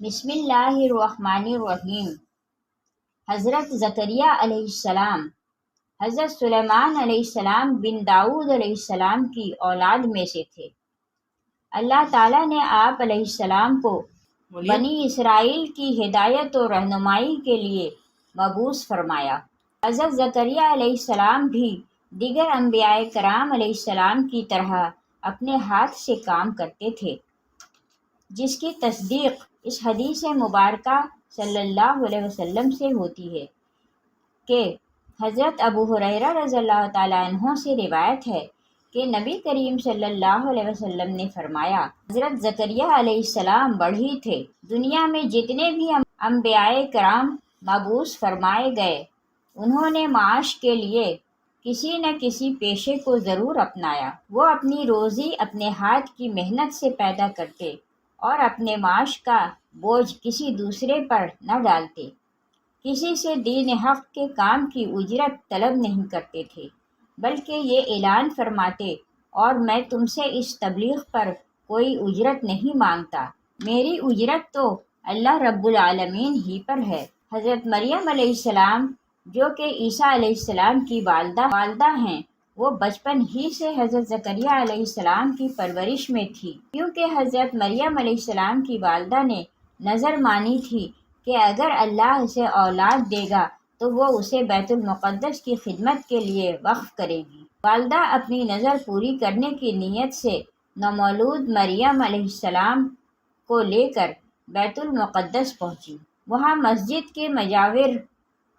بسم اللہ الرحمن الرحیم۔ حضرت زکریا علیہ السلام حضرت سلیمان علیہ السلام بن داؤد علیہ السلام کی اولاد میں سے تھے۔ اللہ تعالیٰ نے آپ علیہ السلام کو بنی اسرائیل کی ہدایت و رہنمائی کے لیے مبعوث فرمایا۔ حضرت زکریا علیہ السلام بھی دیگر انبیاء کرام علیہ السلام کی طرح اپنے ہاتھ سے کام کرتے تھے، جس کی تصدیق اس حدیث مبارکہ صلی اللہ علیہ وسلم سے ہوتی ہے کہ حضرت ابو ہریرہ رضی اللہ تعالیٰ عنہ سے روایت ہے کہ نبی کریم صلی اللہ علیہ وسلم نے فرمایا، حضرت زکریا علیہ السلام بڑھئی تھے۔ دنیا میں جتنے بھی انبیاء کرام مبعوث فرمائے گئے، انہوں نے معاش کے لیے کسی نہ کسی پیشے کو ضرور اپنایا۔ وہ اپنی روزی اپنے ہاتھ کی محنت سے پیدا کرتے اور اپنے معاش کا بوجھ کسی دوسرے پر نہ ڈالتے۔ کسی سے دین حق کے کام کی اجرت طلب نہیں کرتے تھے، بلکہ یہ اعلان فرماتے، اور میں تم سے اس تبلیغ پر کوئی اجرت نہیں مانگتا، میری اجرت تو اللہ رب العالمین ہی پر ہے۔ حضرت مریم علیہ السلام جو کہ عیسیٰ علیہ السلام کی والدہ ہیں، وہ بچپن ہی سے حضرت زکریا علیہ السلام کی پرورش میں تھی، کیونکہ حضرت مریم علیہ السلام کی والدہ نے نظر مانی تھی کہ اگر اللہ اسے اولاد دے گا تو وہ اسے بیت المقدس کی خدمت کے لیے وقف کرے گی۔ والدہ اپنی نظر پوری کرنے کی نیت سے نومولود مریم علیہ السلام کو لے کر بیت المقدس پہنچی۔ وہاں مسجد کے مجاور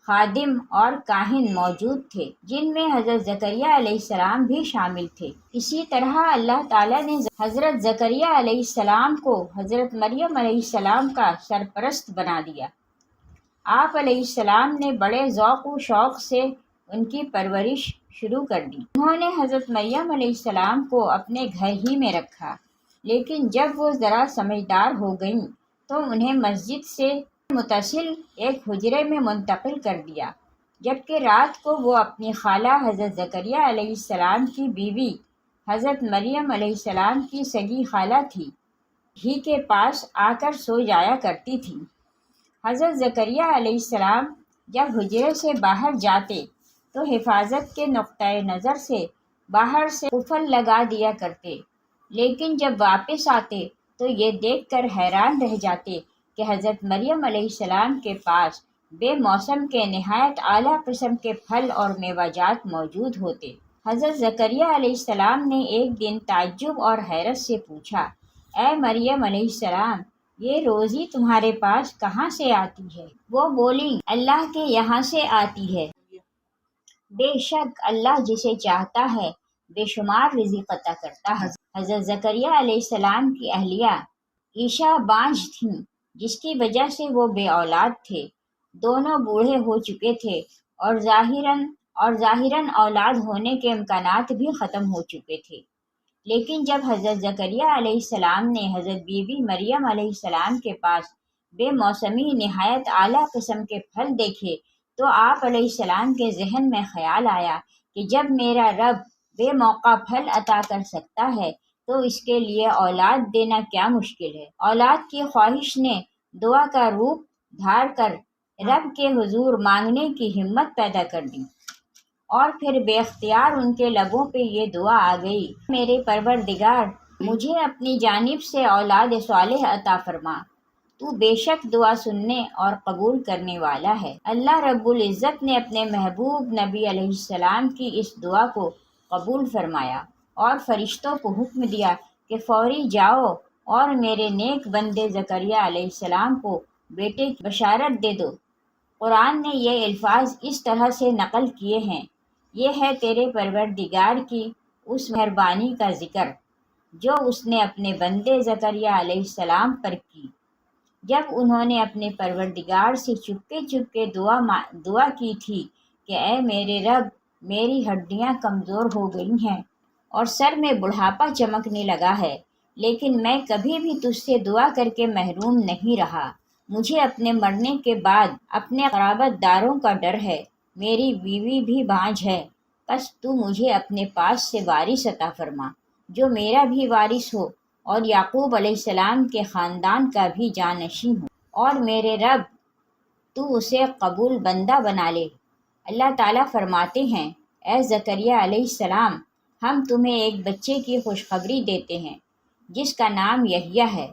خادم اور کاہن موجود تھے، جن میں حضرت زکریا علیہ السلام بھی شامل تھے۔ اسی طرح اللہ تعالیٰ نے حضرت زکریا علیہ السلام کو حضرت مریم علیہ السلام کا سرپرست بنا دیا۔ آپ علیہ السلام نے بڑے ذوق و شوق سے ان کی پرورش شروع کر دی۔ انہوں نے حضرت مریم علیہ السلام کو اپنے گھر ہی میں رکھا، لیکن جب وہ ذرا سمجھدار ہو گئیں تو انہیں مسجد سے متصل ایک حجرے میں منتقل کر دیا، جبکہ رات کو وہ اپنی خالہ حضرت زکریا علیہ السلام کی بیوی حضرت مریم علیہ السلام کی سگی خالہ تھی ہی کے پاس آ کر سو جایا کرتی تھی۔ حضرت زکریا علیہ السلام جب حجرے سے باہر جاتے تو حفاظت کے نقطۂ نظر سے باہر سے قفل لگا دیا کرتے، لیکن جب واپس آتے تو یہ دیکھ کر حیران رہ جاتے کہ حضرت مریم علیہ السلام کے پاس بے موسم کے نہایت اعلیٰ قسم کے پھل اور میوہ جات موجود ہوتے۔ حضرت زکریا علیہ السلام نے ایک دن تعجب اور حیرت سے پوچھا، اے مریم علیہ السلام، یہ روزی تمہارے پاس کہاں سے آتی ہے؟ وہ بولیں، اللہ کے یہاں سے آتی ہے۔ بے شک اللہ جسے چاہتا ہے بے شمار رزق عطا کرتا ہے۔ حضرت زکریا علیہ السلام کی اہلیہ عائشہ بانجھ تھیں، جس کی وجہ سے وہ بے اولاد تھے۔ دونوں بوڑھے ہو چکے تھے اور ظاہراً اولاد ہونے کے امکانات بھی ختم ہو چکے تھے، لیکن جب حضرت زکریا علیہ السلام نے حضرت بی بی مریم علیہ السلام کے پاس بے موسمی نہایت اعلیٰ قسم کے پھل دیکھے تو آپ علیہ السلام کے ذہن میں خیال آیا کہ جب میرا رب بے موقع پھل عطا کر سکتا ہے تو اس کے لیے اولاد دینا کیا مشکل ہے۔ اولاد کی خواہش نے دعا کا روپ دھار کر رب کے حضور مانگنے کی ہمت پیدا کر دی، اور پھر بے اختیار ان کے لبوں پہ یہ دعا آ گئی، میرے پروردگار، مجھے اپنی جانب سے اولاد صالح عطا فرما، تو بے شک دعا سننے اور قبول کرنے والا ہے۔ اللہ رب العزت نے اپنے محبوب نبی علیہ السلام کی اس دعا کو قبول فرمایا اور فرشتوں کو حکم دیا کہ فوری جاؤ اور میرے نیک بندے زکریا علیہ السلام کو بیٹے کی بشارت دے دو۔ قرآن نے یہ الفاظ اس طرح سے نقل کیے ہیں، یہ ہے تیرے پروردگار کی اس مہربانی کا ذکر جو اس نے اپنے بندے زکریا علیہ السلام پر کی، جب انہوں نے اپنے پروردگار سے چپکے دعا کی تھی کہ اے میرے رب، میری ہڈیاں کمزور ہو گئی ہیں اور سر میں بڑھاپا چمکنے لگا ہے، لیکن میں کبھی بھی تجھ سے دعا کر کے محروم نہیں رہا۔ مجھے اپنے مرنے کے بعد اپنے قرابت داروں کا ڈر ہے، میری بیوی بھی بانجھ ہے، بس تو مجھے اپنے پاس سے وارث عطا فرما جو میرا بھی وارث ہو اور یعقوب علیہ السلام کے خاندان کا بھی جانشین ہو۔ اور میرے رب تو اسے قبول بندہ بنا لے۔ اللہ تعالیٰ فرماتے ہیں، اے زکریا علیہ السلام، ہم تمہیں ایک بچے کی خوشخبری دیتے ہیں جس کا نام یحییٰ ہے۔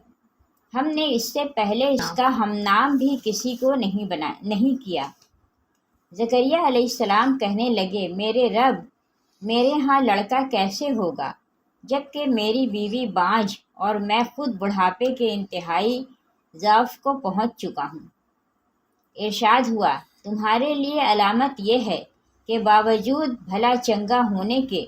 ہم نے اس سے پہلے اس کا ہم نام بھی کسی کو نہیں کیا۔ زکریا علیہ السلام کہنے لگے، میرے رب، میرے ہاں لڑکا کیسے ہوگا جبکہ میری بیوی بانجھ اور میں خود بڑھاپے کے انتہائی ضعف کو پہنچ چکا ہوں۔ ارشاد ہوا، تمہارے لیے علامت یہ ہے کہ باوجود بھلا چنگا ہونے کے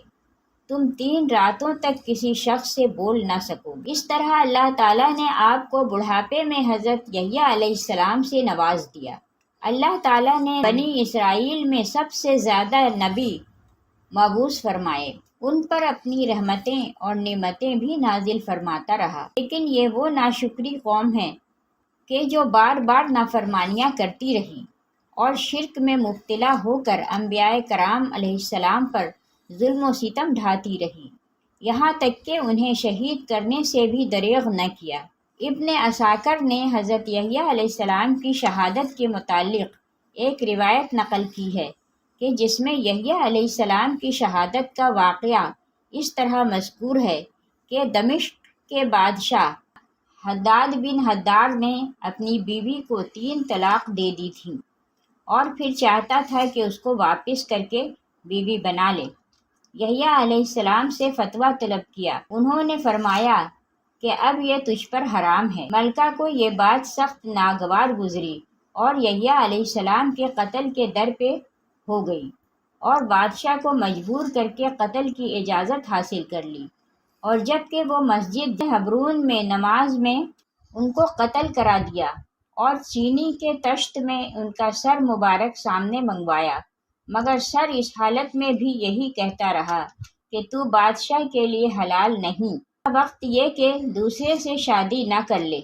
تم 3 راتوں تک کسی شخص سے بول نہ سکو۔ اس طرح اللہ تعالیٰ نے آپ کو بڑھاپے میں حضرت یحییٰ علیہ السلام سے نواز دیا۔ اللہ تعالیٰ نے بنی اسرائیل میں سب سے زیادہ نبی مبعوث فرمائے، ان پر اپنی رحمتیں اور نعمتیں بھی نازل فرماتا رہا، لیکن یہ وہ ناشکری قوم ہے کہ جو بار بار نافرمانیاں کرتی رہی اور شرک میں مبتلا ہو کر انبیاء کرام علیہ السلام پر ظلم و ستم ڈھاتی رہی، یہاں تک کہ انہیں شہید کرنے سے بھی دریغ نہ کیا۔ ابن عساکر نے حضرت یحییٰ علیہ السلام کی شہادت کے متعلق ایک روایت نقل کی ہے کہ جس میں یحییٰ علیہ السلام کی شہادت کا واقعہ اس طرح مذکور ہے کہ دمشق کے بادشاہ حداد بن حداد نے اپنی بیوی کو 3 طلاق دے دی تھی اور پھر چاہتا تھا کہ اس کو واپس کر کے بیوی بنا لے۔ یحییٰ علیہ السلام سے فتویٰ طلب کیا، انہوں نے فرمایا کہ اب یہ تجھ پر حرام ہے۔ ملکہ کو یہ بات سخت ناگوار گزری اور یحییٰ علیہ السلام کے قتل کے در پہ ہو گئی اور بادشاہ کو مجبور کر کے قتل کی اجازت حاصل کر لی، اور جب کہ وہ مسجد حبرون میں نماز میں ان کو قتل کرا دیا اور چینی کے طشت میں ان کا سر مبارک سامنے منگوایا، مگر سر اس حالت میں بھی یہی کہتا رہا کہ تو بادشاہ کے لیے حلال نہیں، وقت یہ کہ دوسرے سے شادی نہ کر لے۔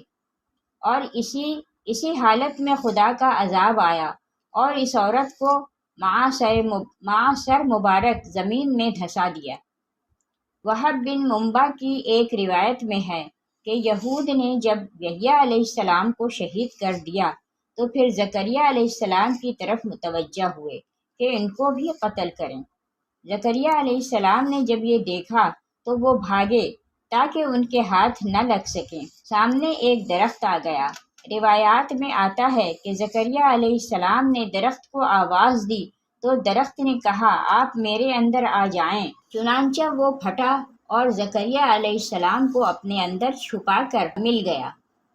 اور اسی حالت میں خدا کا عذاب آیا اور اس عورت کو مع سر مبارک زمین میں دھسا دیا۔ وہب بن منبع کی ایک روایت میں ہے کہ یہود نے جب یحییٰ علیہ السلام کو شہید کر دیا تو پھر زکریا علیہ السلام کی طرف متوجہ ہوئے کہ ان کو بھی قتل کریں۔ زکریا علیہ السلام نے جب یہ دیکھا تو وہ بھاگے تاکہ ان کے ہاتھ نہ لگ سکیں۔ سامنے ایک درخت آ گیا۔ روایات میں آتا ہے کہ زکریا علیہ السلام نے درخت کو آواز دی تو درخت نے کہا، آپ میرے اندر آ جائیں۔ چنانچہ وہ پھٹا اور زکریا علیہ السلام کو اپنے اندر چھپا کر مل گیا۔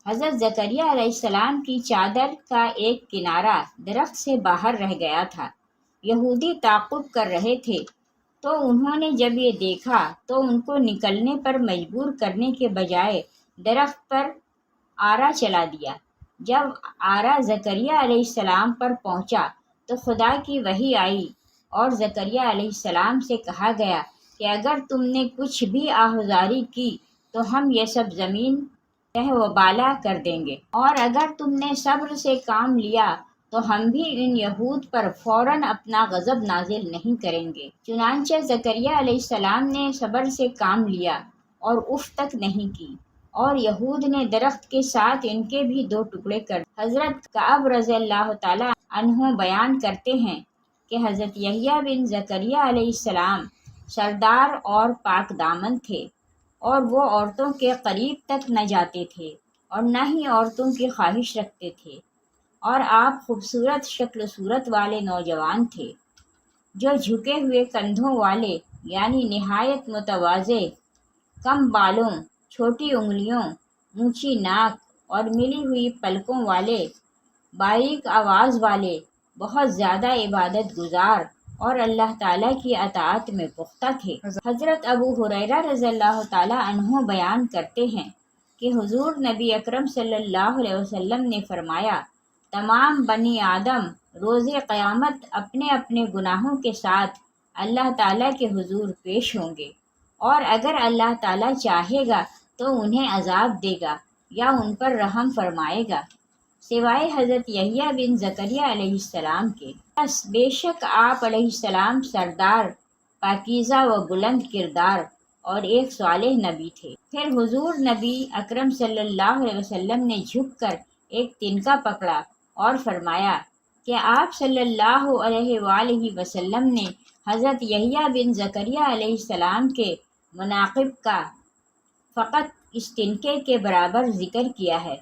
حضرت زکریا علیہ السلام کی چادر کا ایک کنارہ درخت سے باہر رہ گیا تھا۔ یہودی تعقب کر رہے تھے تو انہوں نے جب یہ دیکھا تو ان کو نکلنے پر مجبور کرنے کے بجائے درخت پر آرا چلا دیا۔ جب آرا زکریا علیہ السلام پر پہنچا تو خدا کی وحی آئی اور زکریا علیہ السلام سے کہا گیا کہ اگر تم نے کچھ بھی آہوازی کی تو ہم یہ سب زمین تہ و بالا کر دیں گے، اور اگر تم نے صبر سے کام لیا تو ہم بھی ان یہود پر فوراً اپنا غضب نازل نہیں کریں گے۔ چنانچہ زکریا علیہ السلام نے صبر سے کام لیا اور اف تک نہیں کی، اور یہود نے درخت کے ساتھ ان کے بھی 2 ٹکڑے کر دیے۔ حضرت کعب رضی اللہ تعالیٰ عنہ بیان کرتے ہیں کہ حضرت یحییٰ بن زکریا علیہ السلام سردار اور پاک دامن تھے، اور وہ عورتوں کے قریب تک نہ جاتے تھے اور نہ ہی عورتوں کی خواہش رکھتے تھے، اور آپ خوبصورت شکل و صورت والے نوجوان تھے جو جھکے ہوئے کندھوں والے، یعنی نہایت متواضع، کم بالوں، چھوٹی انگلیوں، اونچی ناک اور ملی ہوئی پلکوں والے، باریک آواز والے، بہت زیادہ عبادت گزار اور اللہ تعالیٰ کی اطاعت میں پختہ تھے۔ حضرت ابو ہریرہ رضی اللہ تعالیٰ عنہ بیان کرتے ہیں کہ حضور نبی اکرم صلی اللہ علیہ وسلم نے فرمایا، تمام بنی آدم روز قیامت اپنے اپنے گناہوں کے ساتھ اللہ تعالیٰ کے حضور پیش ہوں گے، اور اگر اللہ تعالیٰ چاہے گا تو انہیں عذاب دے گا یا ان پر رحم فرمائے گا، سوائے حضرت یحییٰ بن زکریا علیہ السلام کے۔ بس بے شک آپ علیہ السلام سردار، پاکیزہ و بلند کردار اور ایک صالح نبی تھے۔ پھر حضور نبی اکرم صلی اللہ علیہ وسلم نے جھک کر ایک تنکا پکڑا اور فرمایا کہ آپ صلی اللہ علیہ وآلہ وسلم نے حضرت یحییٰ بن زکریا علیہ السلام کے مناقب کا فقط اس تنکے کے برابر ذکر کیا ہے۔